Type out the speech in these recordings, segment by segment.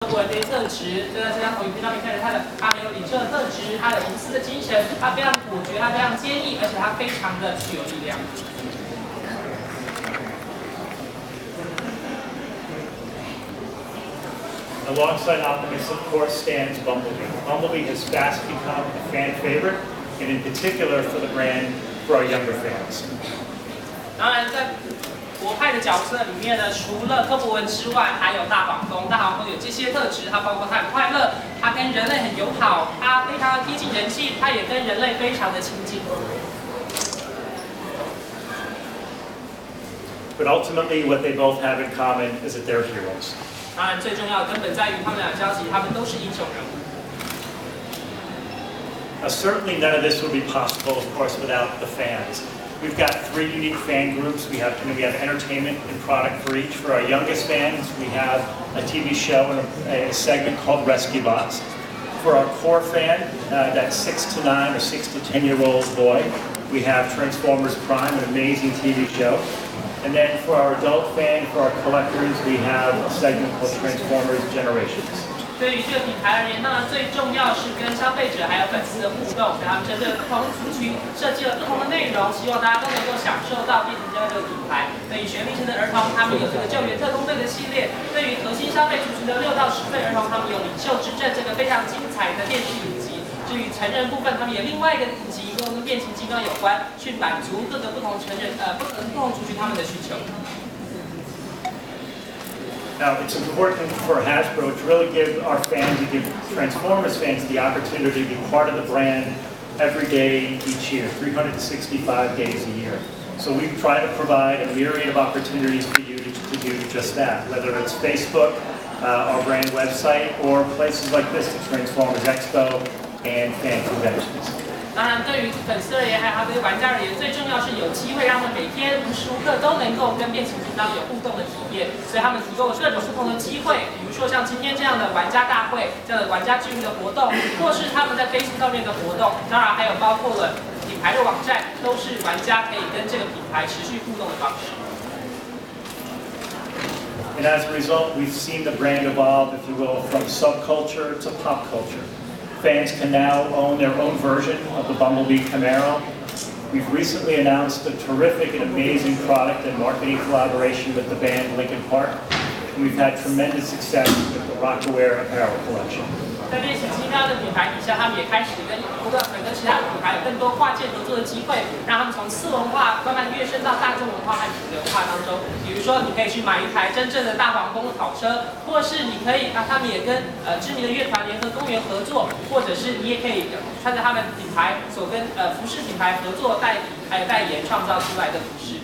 不文这些特质。这张投影片上面看着他很有领袖的特质，他有无私的精神，他非常果决，他非常坚毅，而且他非常的具有力量。Alongside Optimus, of course, stands Bumblebee. Bumblebee has fast become a fan favorite, and in particular for the brand, for our younger fans. 当然，在国派的角色里面呢，除了柯博文之外，还有大黄蜂。大黄蜂有这些特质，它包括它很快乐，它跟人类很友好，它非常的贴近人性，它也跟人类非常的亲近。But ultimately, what they both have in common is that they're heroes. 当然，最重要的根本在于他们俩交集，他们都是英雄人物。Certainly, none of this would be possible, of course, without the fans. We've got 3 unique fan groups. We have entertainment and product for each. For our youngest fans, we have a TV show and a segment called Rescue Bots. For our core fan, that 6 to 9 or 6 to 10-year-old boy, we have Transformers Prime, an amazing TV show. And then for our adult fan, for our collectors, we have a segment called Transformers Generations. 对于这个品牌而言，当然最重要是跟消费者还有粉丝的互动，给他们针对不同族群设计了不同的内容，希望大家都能够享受到变形金刚这个品牌。对于学龄前的儿童，他们有这个救援特工队的系列；对于核心消费族群的6到10岁儿童，他们有领袖之证这个非常精彩的电视影集。至于成人部分，他们有另外一个影集，跟变形金刚有关，去满足各个不同族群他们的需求。Now, it's important for Hasbro to really give our fans, to give Transformers fans the opportunity to be part of the brand every day each year, 365 days a year. So we try to provide a myriad of opportunities for you to do just that, whether it's Facebook, our brand website, or places like this, the Transformers Expo and fan conventions. 当然，对于粉丝而言，还有对于玩家而言，最重要是有机会让他们每天无时无刻都能够跟变形金刚有互动的体验。所以他们提供了各种不同的机会，比如说像今天这样的玩家大会，这样的玩家之谜的活动，或是他们在 Facebook 上面的活动。当然，还有包括了品牌的网站，都是玩家可以跟这个品牌持续互动的方式。And as a result, we've seen the brand evolve, if you will, from subculture to pop culture. Fans can now own their own version of the Bumblebee Camaro. We've recently announced a terrific and amazing product and marketing collaboration with the band Linkin Park. And we've had tremendous success with the Rockaware apparel collection. 在变形金刚的品牌底下，他们也开始不断跟其他品牌有更多跨界合作的机会，让他们从次文化慢慢跃升到大众文化和主流文化当中。比如说，你可以去买一台真正的大黄蜂的跑车，或是你可以他们也跟知名的乐团联合公园合作，或者是你也可以穿着他们品牌所跟服饰品牌合作代理还有代言创造出来的服饰。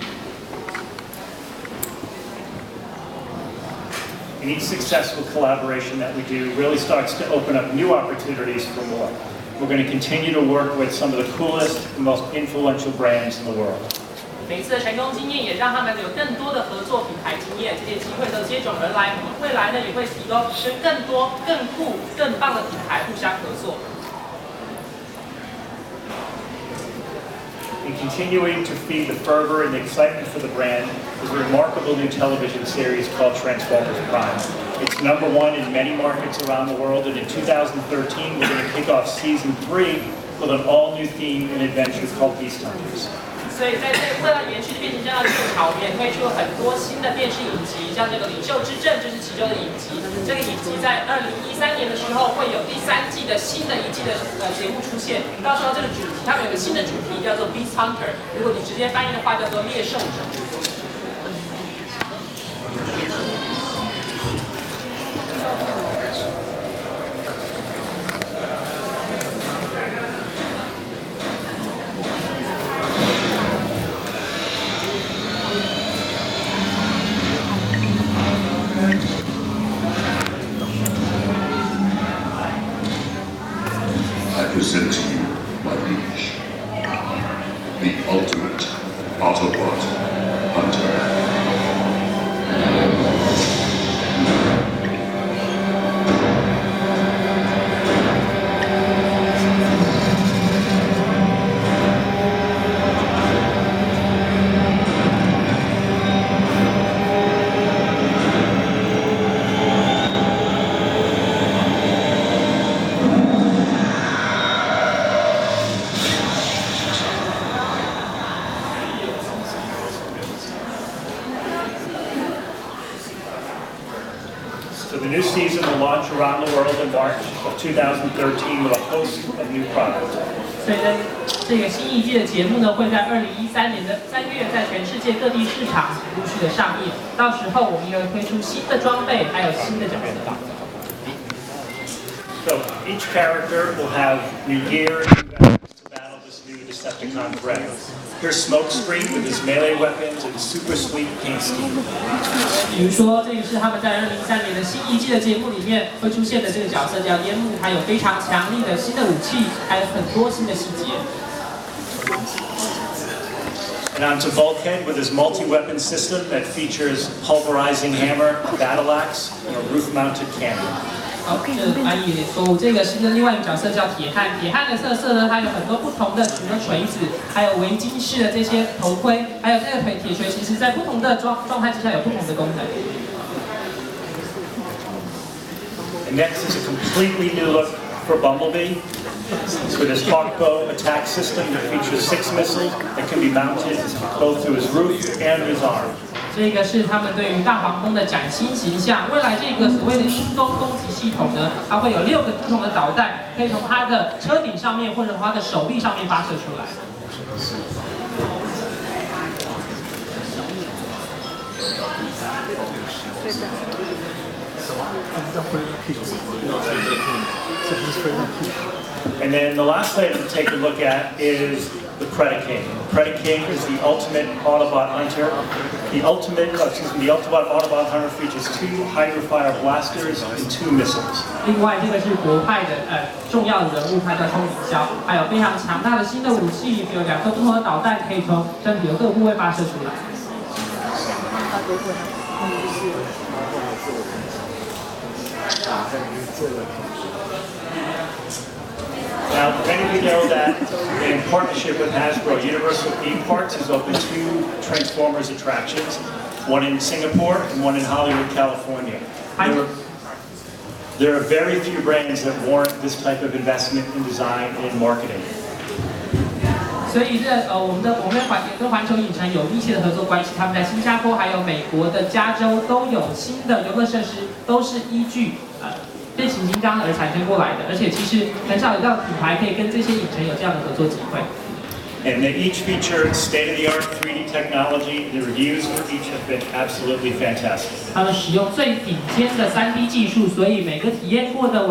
And each successful collaboration that we do really starts to open up new opportunities for more. We're going to continue to work with some of the coolest and most influential brands in the world. 每次的成功经验也让他们有更多的合作品牌经验，这些机会都接踵而来。我们未来呢也会提供跟更多、更酷、更棒的品牌互相合作。And continuing to feed the fervor and the excitement for the brand is a remarkable new television series called Transformers Prime. It's #1 in many markets around the world, and in 2013 we're going to kick off season 3 with an all-new theme and adventure called Beast Hunters. 所以在这个为了延续变形金刚的热潮，我们也推出了很多新的电视影集，像这个《领袖之证》就是其中的影集。这个影集在2013年的时候会有第3季的新的一季的节目出现。到时候这个主题，他们有个新的主题叫做 Beast Hunter， 如果你直接翻译的话叫做猎兽者。present to you, my liege, the ultimate Autobot hunter. season will launch around the world in March of 2013 with a host of new products. 所以呢，这个新一季的节目呢，会在2013年的3月在全世界各地市场陆续的上映。到时候我们也会推出新的装备，还有新的角色。So each character will have new gear and new weapons to battle this new Decepticon threat. Here's Smokescreen with his melee weapons and super sweet paint scheme. 比如说，这个是他们在2013年的新一季的节目里面会出现的这个角色叫烟幕，还有非常强力的新的武器，还有很多新的细节。And onto Bulkhead with his multi-weapon system that features pulverizing hammer, battle axe, and a roof-mounted cannon. 好，这翻译有点错误。这个新的另外一个角色叫铁汉，铁汉的特色呢，它有很多不同的，除了锤子，还有围巾式的这些头盔，还有这个铁锤，其实在不同的状态之下有不同的功能。And next is a completely new look for Bumblebee. With his hawk bow attack system that features 6 missiles that can be mounted both to his roof and his arm. 这个是他们对于大黄蜂的崭新形象。未来这个所谓的鹰弓攻击系统呢，它会有6个不同的导弹，可以从它的车顶上面或者从它的手臂上面发射出来。And then the last item to take a look at is the Predaking. The Predaking is the ultimate Autobot hunter. The Autobot Autobot hunter features 2 Hydrofire blasters and 2 missiles. 另外，这个是国派的重要人物，他叫通灵鸮，还有非常强大的新的武器，有2个不同的导弹可以从身体的各部位发射出来。Now, many of you know that in partnership with Hasbro, Universal Theme Parks has opened 2 Transformers attractions, one in Singapore and one in Hollywood, California. There are very few brands that warrant this type of investment in design and marketing. 所以我们跟环球影城有密切的合作关系，他们在新加坡还有美国的加州都有新的游乐设施，都是依据变形金刚而产生过来的，而且其实很少有这样的品牌可以跟这些影城有这样的合作机会。And they each feature state-of-the-art 3D technology. The reviews for each have been absolutely fantastic. 他们使用最顶尖的3D 技术，所以每个体验过的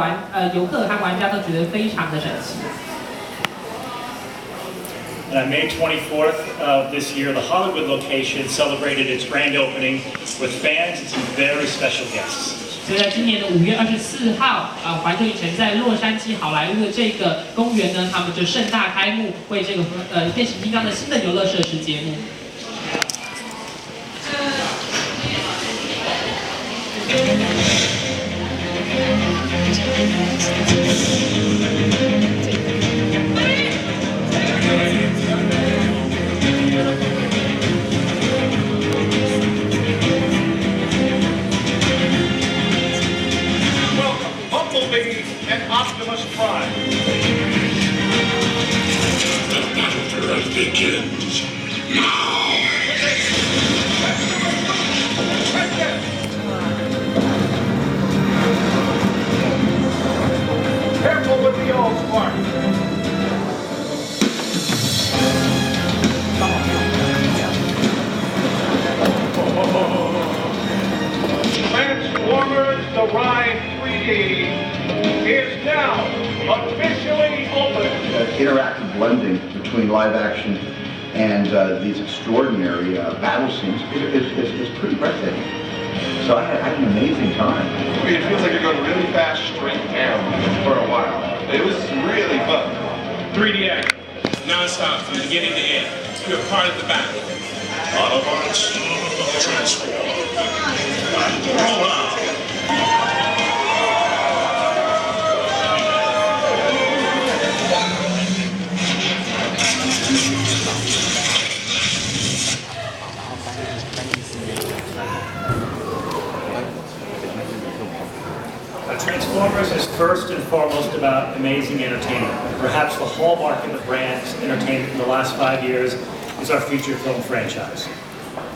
游客和玩家都觉得非常的神奇。And on May 24th of this year, the Hollywood location celebrated its grand opening with fans and some very special guests. 所以在今年的5月24号，环球影城在洛杉矶好莱坞的这个公园呢，他们就盛大开幕，为这个变形金刚的新的游乐设施揭幕。and Optimus Prime. The battle for Earth begins now. Careful with the old spark. Transformers The Ride 3D is now officially open. Interactive blending between live action and these extraordinary battle scenes is pretty breathtaking. So I had an amazing time. I mean, it feels like you're going really fast straight down for a while. It was really fun. 3D action, non-stop from beginning to end. You're a part of the battle. Autobots, transform. Roll out. Transformers is first and foremost about amazing entertainment. Perhaps the hallmark of the brand's entertainment in the last 5 years is our feature film franchise.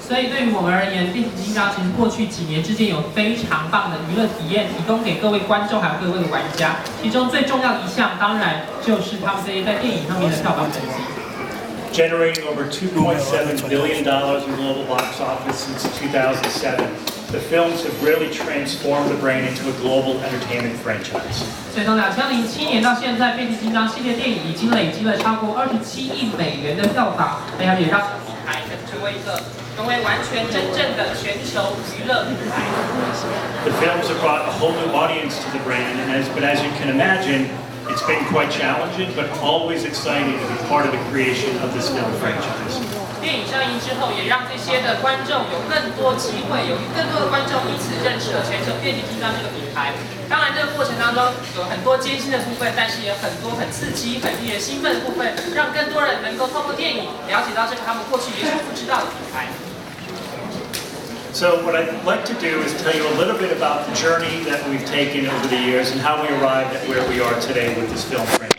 所以对于我们而言，变形金刚其实过去几年之间有非常棒的娱乐体验，提供给各位观众还有各位的玩家。其中最重要的一项，当然就是他们这些在电影上面的票房成绩。Generating over $2.7 billion in global box office since 2007, the films have really transformed the brand into a global entertainment franchise. 所以从2007年到现在，变形金刚系列电影已经累积了超过27亿美元的票房，也让品牌成为完全真正的全球娱乐品牌。The films have brought a whole new audience to the brand, but as you can imagine, it's been quite challenging, but always exciting to be part of the creation of this film franchise. 电影上映之后，也让这些的观众有更多机会，有更多的观众因此认识了全球变形金刚这个品牌。当然，这个过程当中有很多艰辛的部分，但是也有很多很刺激、很令人兴奋的部分，让更多人能够透过电影了解到这个他们过去也许不知道的品牌。So what I'd like to do is tell you a little bit about the journey that we've taken over the years and how we arrived at where we are today with this film franchise.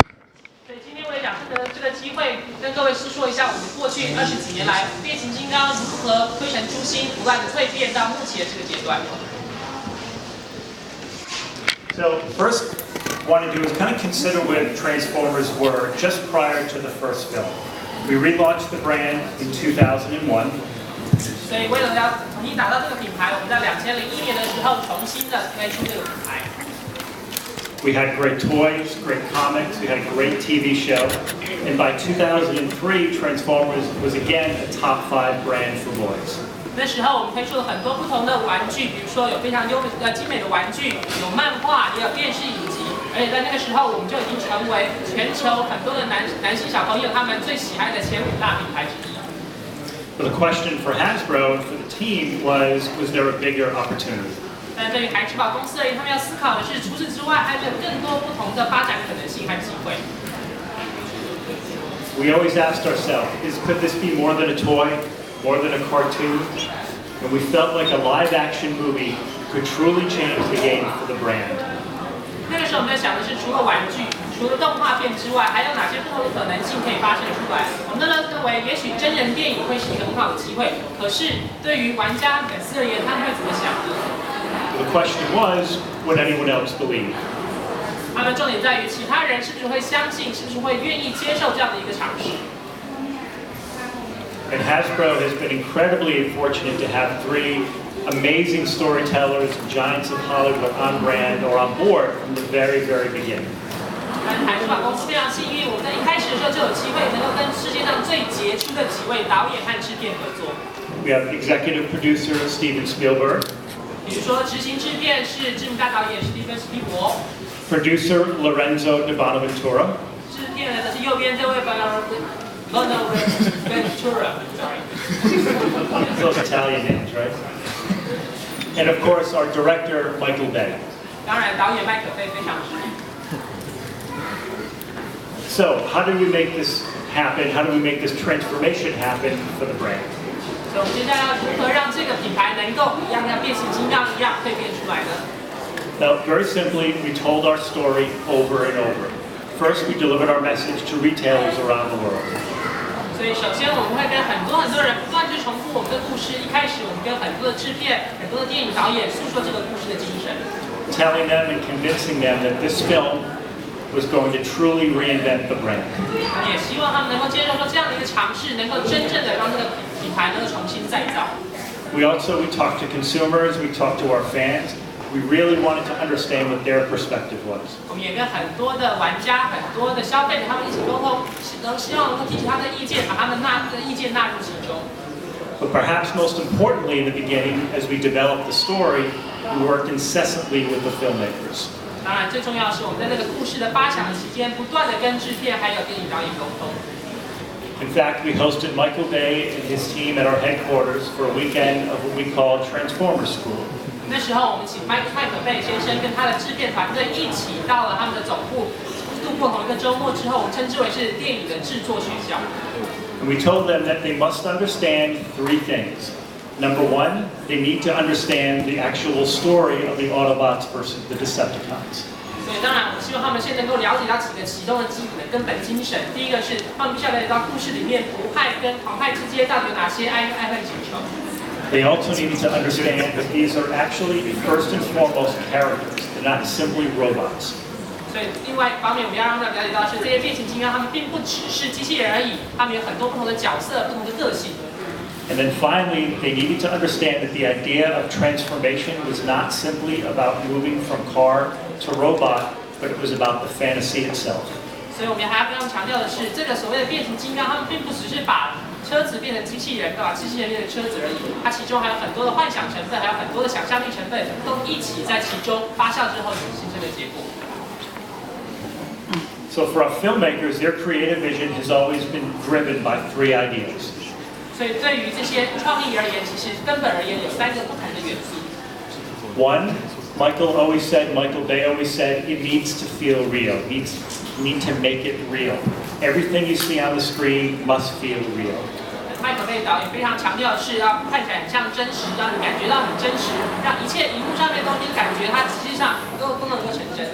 所以今天我也想趁着这个机会，跟各位诉说一下我们过去20几年来变形金刚如何推陈出新，不断的蜕变到目前这个阶段。So first, what I want to do is kind of consider where Transformers were just prior to the first film. We relaunched the brand in 2001. 所以为了要重新打造这个品牌，我们在2001年的时候重新的推出这个品牌。We had great toys, great comics, we had a great TV show, and by 2003, Transformers was again a top 5 brand for boys. 那时候我们推出了很多不同的玩具，比如说有非常精美的玩具，有漫画，也有电视影集。而且在那个时候，我们就已经成为全球很多的男性小朋友他们最喜爱的前5大品牌之一。But the question for Hasbro and for the team was there a bigger opportunity? 但对于孩之宝公司而言，他们要思考的是，除此之外，还有更多不同的发展可能性和机会。We always asked ourselves, could this be more than a toy, more than a cartoon? And we felt like a live-action movie could truly change the game for the brand. 那个时候我们在想的是，除了玩具，除了动画片之外，还有哪些不同的可能性可以发生出来？我们认为，也许真人电影会是一个很好的机会。可是对于玩家粉丝而言，他们会怎么想呢？ The question was, would anyone else believe? 他们重点在于其他人是不是会相信，是不是会愿意接受这样的一个尝试。And Hasbro has been incredibly fortunate to have 3 amazing storytellers and giants of Hollywood on brand or on board from the very, very beginning. 海之宝公司非常幸运，我们在一开始的时候就有机会能够跟世界上最杰出的几位导演和制片合作。We have executive producer Steven Spielberg, 比如说执行制片是知名大导演史蒂芬·史蒂伯， producer Lorenzo de Bonaventura, 制片人的是右边这位Bonaventura，sorry， those Italian names, right? And of course our director Michael Bay. 当然导演麦可菲非常知名。 So how do we make this happen? How do we make this transformation happen for the brand? 所以我们接下来要如何让这个品牌能够一样像变形金刚一样蜕变出来呢？ Now, very simply, we told our story over and over. First, we delivered our message to retailers around the world. 所以首先我们会跟很多人不断去重复我们的故事。一开始我们跟很多的制片、很多的电影导演诉说这个故事的精神， telling them and convincing them that this film was going to truly reinvent the brand. 也希望他们能够接受说这样的一个尝试，能够真正的让这个品牌能够重新再造。We talked to consumers, we talked to our fans. We really wanted to understand what their perspective was. 我们也跟很多的玩家、很多的消费者他们一起沟通，希望能够提取他们的意见，把他们的意见纳入其中。 But perhaps most importantly in the beginning, as we developed the story, we worked incessantly with the filmmakers. 当然，最重要的是我们在这个故事的发想的期间，不断的跟制片还有电影导演沟通。 In fact, we hosted Michael Bay and his team at our headquarters for a weekend of what we call Transformer School. 那时候，我们请麦可贝先生跟他的制片团队一起到了他们的总部，度过同一个周末之后，我们称之为是电影的制作学校。 And we told them that they must understand 3 things. Number 1, they need to understand the actual story of the Autobots versus the Decepticons. 所以当然，我们希望他们先能够了解到几个其中的基本的根本精神。第一个是他们必须要了解到故事里面不派跟狂派之间到底有哪些爱恨情仇。They also needed to understand that these are actually first and foremost characters. They're not simply robots. 所以另外一方面，我们要让他们了解到是这些变形金刚，他们并不只是机器人而已，他们有很多不同的角色、不同的个性。And then finally, they needed to understand that the idea of transformation was not simply about moving from car to robot, but it was about the fantasy itself. 所以我们还要非常强调的是，这个所谓的变形金刚，他们并不只是把车子变成机器人，把机器人变成车子而已，它其中还有很多的幻想成分，还有很多的想象力成分，都一起在其中发酵之后形成的结果。So for our filmmakers, their creative vision has always been driven by 3 ideas. 所以对于这些创意而言，其实根本而言有3个不同的元素。One, Michael Bay always said, it needs to feel real. You need to make it real. Everything you see on the screen must feel real. 麦可贝导演非常强调的是要看起来很像真实，让你感觉到很真实，让一切荧幕上面的东西感觉它实际上都能够成真。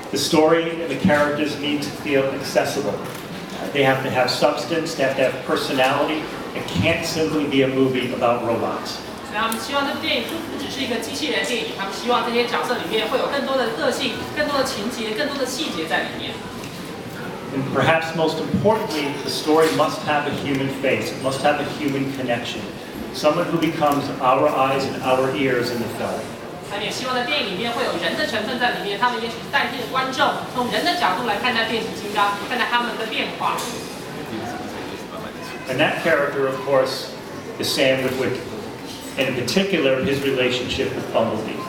The story and the characters need to feel accessible. They have to have substance, they have to have personality. It can't simply be a movie about robots. 所以他们希望这部电影不只是一个机器人电影，他们希望这些角色里面会有更多的个性、更多的情节、更多的细节在里面。And perhaps most importantly, the story must have a human face. It must have a human connection. Someone who becomes our eyes and our ears in the film. 他们也希望在电影里面会有人的成分在里面，他们也许是代替了观众，从人的角度来看待变形金刚，看待他们的变化。And that character, of course, is Sam Witwicky, and in particular, his relationship with Bumblebee.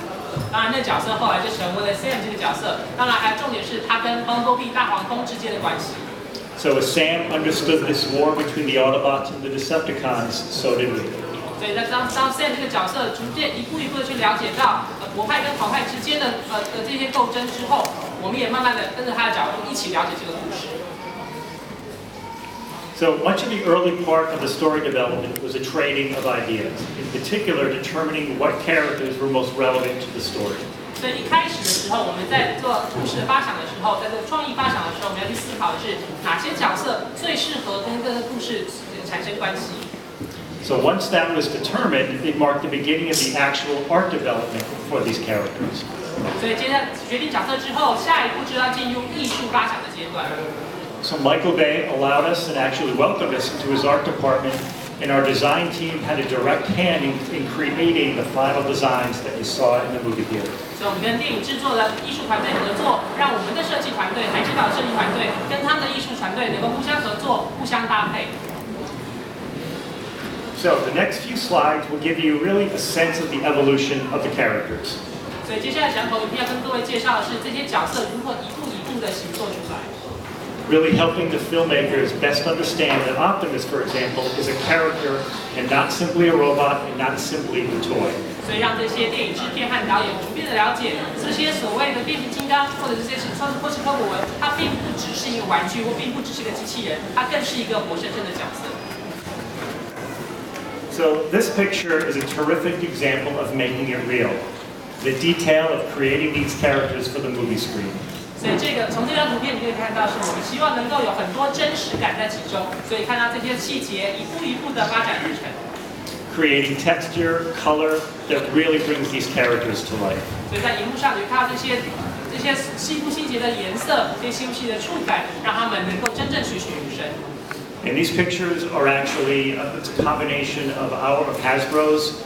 当然，那角色后来就成为了 Sam 这个角色。当然，还有重点是他跟 Bumblebee 大黄蜂之间的关系。So as Sam understood this war between the Autobots and the Decepticons, so did we. 所以，当 Sam 这个角色逐渐一步一步的去了解到国派跟好派之间的这些斗争之后，我们也慢慢的跟着他的脚步一起了解这个故事。So much of the early part of the story development was a trading of ideas, in particular determining what characters were most relevant to the story. 所以一开始的时候，我们在做故事的发想的时候，在做创意发想的时候，我们要去思考的是哪些角色最适合跟这个故事产生关系。So once that was determined, it marked the beginning of the actual art development for these characters. 所以接下来决定角色之后，下一步就要进入艺术发想的阶段。So Michael Bay allowed us and actually welcomed us into his art department, and our design team had a direct hand in creating the final designs that you saw in the movie theater. 所以我们跟电影制作的艺术团队合作，让我们的设计团队、海之岛设计团队跟他们的艺术团队能够互相合作、互相搭配。So the next few slides will give you really a sense of the evolution of the characters. 所以接下来讲口影片要跟各位介绍的是这些角色如何一步一步的形塑出来。Really helping the filmmakers best understand that Optimus, for example, is a character and not simply a robot and not simply a toy. 所以让这些电影制片和导演逐渐的了解，这些所谓的变形金刚或者这些或是科普文，它并不只是一个玩具，或并不只是一个机器人，它更是一个活生生的角色。So this picture is a terrific example of making it real. The detail of creating these characters for the movie screen. 所以从这张图片你可以看到，是我们希望能够有很多真实感在其中，所以看到这些细节一步一步的发展而成。Creating texture, color that really brings these characters to life. 所以在荧幕上你看到这些细部细节的颜色，这些细部细节的触感，让他们能够真正栩栩如生。And these pictures are actually it's a combination of Hasbro's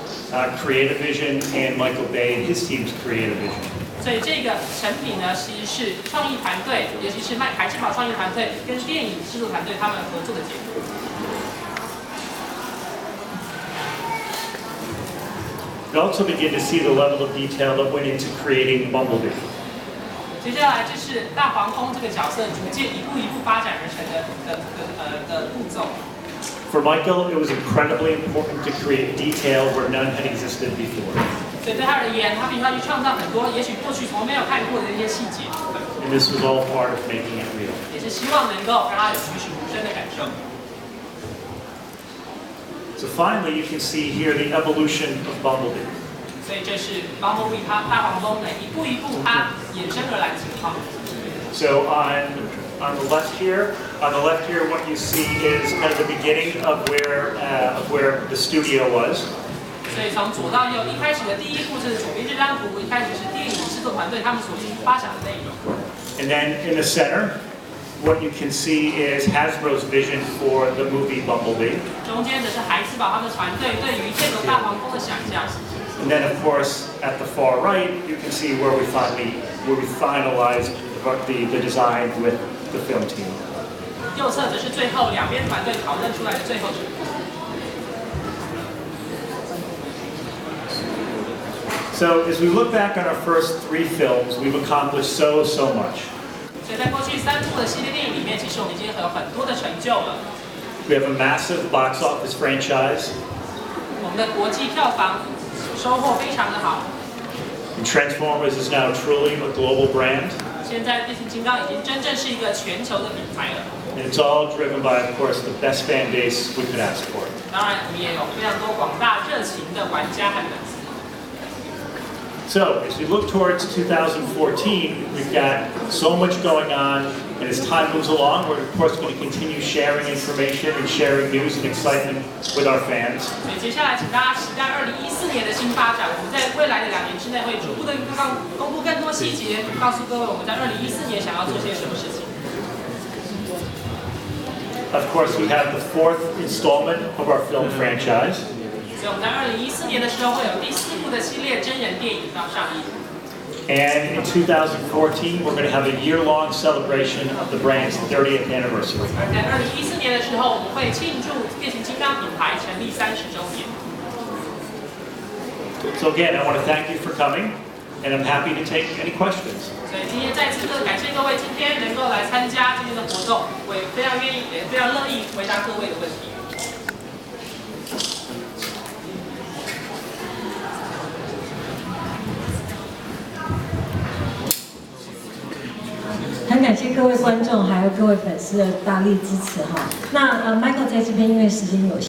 creative vision and Michael Bay and his team's creative vision. 所以这个成品呢，其实是创意团队，尤其是海之宝创意团队跟电影制作团队他们合作的结果。You also begin to see the level of detail that went into creating Bumblebee. 接下来就是大黄蜂这个角色逐渐一步一步发展而成的步骤。For Michael, it was incredibly important to create detail where none had existed before. 所以对他而言，他必须要去创造很多也许过去从没有看过的一些细节。And this was all part of making it real. 也是希望能够让他有栩栩如生的感受。So finally, you can see here the evolution of Bumblebee. 所以这是 Bumblebee 大黄蜂的一步一步它衍生而来的情况。So on the left here, what you see is kind of the beginning of where the studio was. 所以从左到右，一开始的第一步就是左边这张图，一开始是电影制作团队他们所发想的内容。And then in the center, what you can see is Hasbro's vision for the movie Bumblebee. 中间则是孩之宝他们团队对于这个大黄蜂的想象。And then, of course, at the far right, you can see where we finalized the design with the film team. 右侧则是最后两边团队讨论出来的最后成果。So as we look back on our first 3 films, we've accomplished so much. 所以在过去3部的系列电影里面，其实我们已经有很多的成就了。We have a massive box office franchise. 我们的国际票房收获非常的好。And Transformers is now truly a global brand. 现在变形金刚已经真正是一个全球的品牌了。And it's all driven by, of course, the best fan base we could ask for. 当然，我们也有非常多广大热情的玩家和粉丝。So, as we look towards 2014, we've got so much going on, and as time moves along, we're of course going to continue sharing information and sharing news and excitement with our fans. 所以接下来，请大家期待2014年的新发展。我们在未来的2年之内会逐步的公布更多细节，告诉各位我们在2014年想要做些什么事情。Of course, we have the 4th installment of our film franchise. 所以我们在2014年的时候会有第4部的系列真人电影要上映。And in 2014, we're going to have a year-long celebration of the brand's 30th anniversary. 而在2014年的时候，我们会庆祝变形金刚品牌成立30周年。So again, I want to thank you for coming, and I'm happy to take any questions. 所以今天再次感谢各位今天能够来参加今天的活动，我也非常愿意，也非常乐意回答各位的问题。很感谢各位观众还有各位粉丝的大力支持哈。那Michael 在这边因为时间有限。